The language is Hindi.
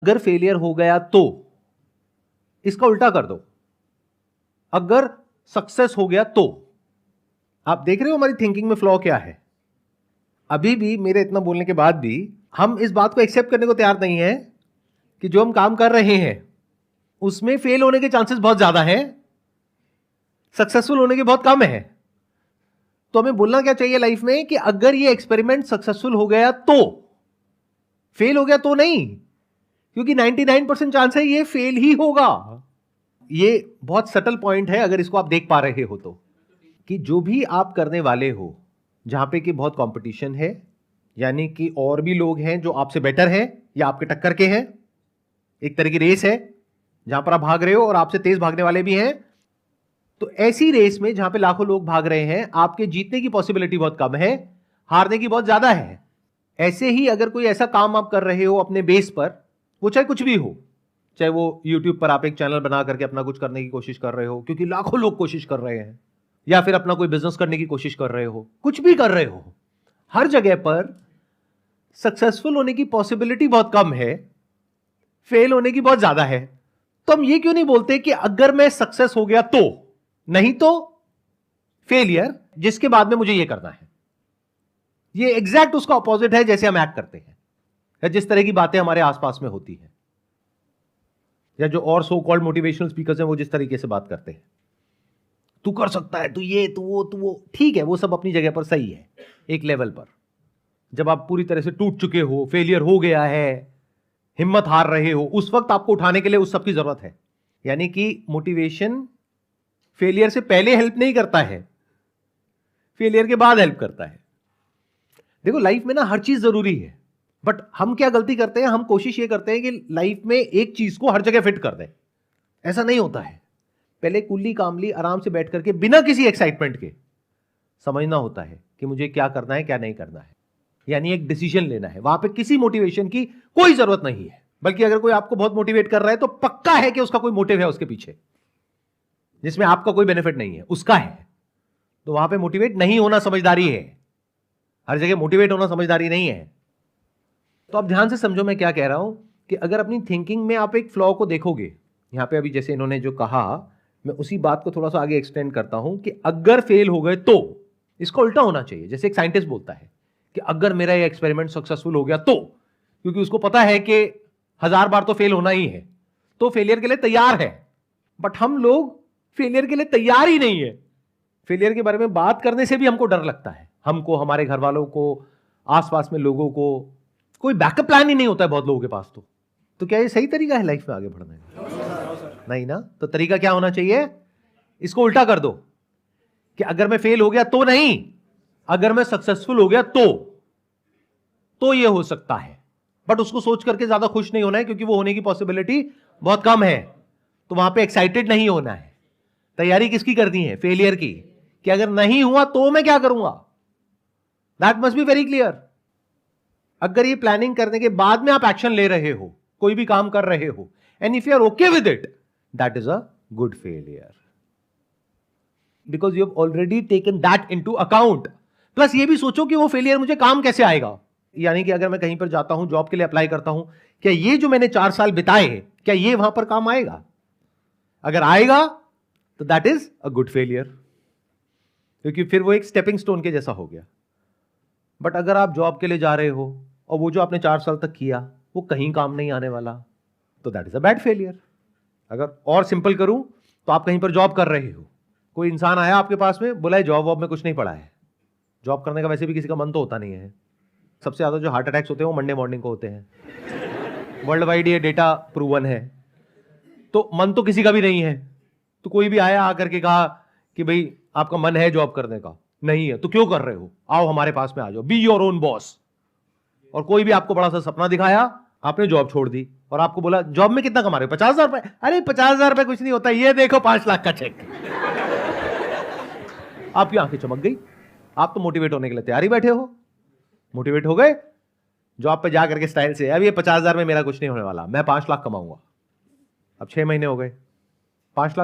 अगर फेलियर हो गया तो इसका उल्टा कर दो, अगर सक्सेस हो गया तो। आप देख रहे हो हमारी थिंकिंग में फ्लॉ क्या है। अभी भी मेरे इतना बोलने के बाद भी हम इस बात को एक्सेप्ट करने को तैयार नहीं है कि जो हम काम कर रहे हैं उसमें फेल होने के चांसेस बहुत ज्यादा हैं, सक्सेसफुल होने के बहुत कम है। तो हमें बोलना क्या चाहिए लाइफ में कि अगर ये एक्सपेरिमेंट सक्सेसफुल हो गया तो, फेल हो गया तो नहीं, क्योंकि 99% चांस है ये फेल ही होगा। ये बहुत सटल पॉइंट है अगर इसको आप देख पा रहे हो तो, कि जो भी आप करने वाले हो जहां पे कि बहुत कंपटीशन है, यानी कि और भी लोग हैं जो आपसे बेटर हैं या आपके टक्कर के हैं, एक तरह की रेस है जहां पर आप भाग रहे हो और आपसे तेज भागने वाले भी हैं। तो ऐसी रेस में जहां पे लाखों लोग भाग रहे हैं, आपके जीतने की पॉसिबिलिटी बहुत कम है, हारने की बहुत ज्यादा है। ऐसे ही अगर कोई ऐसा काम आप कर रहे हो अपने बेस पर, वो चाहे कुछ भी हो, चाहे वो यूट्यूब पर आप एक चैनल बना करके अपना कुछ करने की कोशिश कर रहे हो क्योंकि लाखों लोग कोशिश कर रहे हैं, या फिर अपना कोई बिजनेस करने की कोशिश कर रहे हो, कुछ भी कर रहे हो, हर जगह पर सक्सेसफुल होने की पॉसिबिलिटी बहुत कम है, फेल होने की बहुत ज्यादा है। तो हम ये क्यों नहीं बोलते कि अगर मैं सक्सेस हो गया तो, नहीं तो फेलियर, जिसके बाद में मुझे ये करना है। ये एग्जैक्ट उसका ऑपोजिट है जैसे हम एक्ट करते हैं, या जिस तरह की बातें हमारे आसपास में होती हैं, या जो और सो कॉल्ड मोटिवेशनल स्पीकर्स हैं वो जिस तरीके से बात करते हैं, तू कर सकता है, तू ये तू वो, ठीक है, वो सब अपनी जगह पर सही है एक लेवल पर। जब आप पूरी तरह से टूट चुके हो, फेलियर हो गया है, हिम्मत हार रहे हो, उस वक्त आपको उठाने के लिए उस सब की जरूरत है। यानी कि मोटिवेशन फेलियर से पहले हेल्प नहीं करता है, फेलियर के बाद हेल्प करता है। देखो लाइफ में ना हर चीज जरूरी है, बट हम क्या गलती करते हैं, हम कोशिश ये करते हैं कि लाइफ में एक चीज को हर जगह फिट कर दें। ऐसा नहीं होता है। पहले कुल्ली कामली आराम से बैठ करके बिना किसी एक्साइटमेंट के समझना होता है कि मुझे क्या करना है क्या नहीं करना है, यानी एक डिसीजन लेना है। वहां पे किसी मोटिवेशन की कोई जरूरत नहीं है, बल्कि अगर कोई आपको बहुत मोटिवेट कर रहा है तो पक्का है कि उसका कोई मोटिव है उसके पीछे, जिसमें आपका कोई बेनिफिट नहीं है, उसका है। तो वहां पे मोटिवेट नहीं होना समझदारी है, हर जगह मोटिवेट होना समझदारी नहीं है। तो आप ध्यान से समझो मैं क्या कह रहा हूं, कि अगर अपनी थिंकिंग में आप एक फ्लॉ को देखोगे, यहां पे अभी जैसे इन्होंने जो कहा, मैं उसी बात को थोड़ा सा आगे एक्सटेंड करता हूं कि अगर फेल हो गए तो, इसका उल्टा होना चाहिए। जैसे एक साइंटिस्ट बोलता है कि अगर मेरा ये एक्सपेरिमेंट सक्सेसफुल हो गया तो, क्योंकि उसको पता है कि 1000 बार तो फेल होना ही है, तो फेलियर के लिए तैयार है। बट हम लोग फेलियर के लिए तैयार ही नहीं है। फेलियर के बारे में बात करने से भी हमको डर लगता है, हमको, हमारे घर वालों को, आसपास में लोगों को। कोई बैकअप प्लान ही नहीं होता है बहुत लोगों के पास। तो क्या ये सही तरीका है लाइफ में आगे बढ़ने का? नहीं ना। तो तरीका क्या होना चाहिए? इसको उल्टा कर दो कि अगर मैं फेल हो गया तो नहीं, अगर मैं सक्सेसफुल हो गया तो ये हो सकता है। बट उसको सोच करके ज्यादा खुश नहीं होना है, क्योंकि वो होने की पॉसिबिलिटी बहुत कम है। तो वहां पे एक्साइटेड नहीं होना है। तैयारी किसकी करनी है? फेलियर की, कि अगर नहीं हुआ तो मैं क्या करूंगा। That must be very clear. अगर ये प्लानिंग करने के बाद में आप एक्शन ले रहे हो, कोई भी काम कर रहे हो, and if you are okay with it, that is a good failure, because you have already taken that into account. Plus ये भी सोचो कि वो फेलियर मुझे काम कैसे आएगा। यानी कि अगर मैं कहीं पर जाता हूं, जॉब के लिए अप्लाई करता हूं, क्या ये जो मैंने 4 साल बिताए, क्या ये वहां पर काम आएगा? अगर आएगा तो that is a good failure, क्योंकि फिर वो एक स्टेपिंग स्टोन के जैसा हो गया। बट अगर आप जॉब के लिए जा रहे हो और वो जो आपने 4 साल तक किया वो कहीं काम नहीं आने वाला, तो that is a bad failure. अगर और सिंपल करूं तो आप कहीं पर जॉब कर रहे हो, कोई इंसान आया आपके पास में, बोला जॉब वॉब में कुछ नहीं पड़ा है। जॉब करने का वैसे भी किसी का मन तो होता नहीं है। सबसे ज्यादा जो हार्ट अटैक्स होते हैं वो मंडे मॉर्निंग को होते हैं। वर्ल्ड वाइड ये डेटा प्रूवन है। तो मन तो किसी का भी नहीं है। तो कोई भी आया आकर के कहा कि भाई आपका मन है जॉब करने का, नहीं है तो क्यों कर रहे हो, आओ हमारे पास में आ जाओ, बी योर ओन बॉस। और कोई भी आपको बड़ा सा सपना दिखाया, आपने जॉब छोड़ दी और आपको बोला जॉब में कितना कमा रहे हो? 50,000 रुपए। अरे 50,000 रुपए कुछ नहीं होता, ये देखो 5 लाख का चेक। आपकी आंखें चमक गई, आप तो मोटिवेट होने के लिए तैयार ही बैठे हो। मोटिवेट हो गए, जॉब पे जाकर के स्टाइल से, अब ये 50,000 में मेरा कुछ नहीं होने वाला, मैं 5 लाख कमाऊंगा। अब 6 महीने हो गए, 5 लाख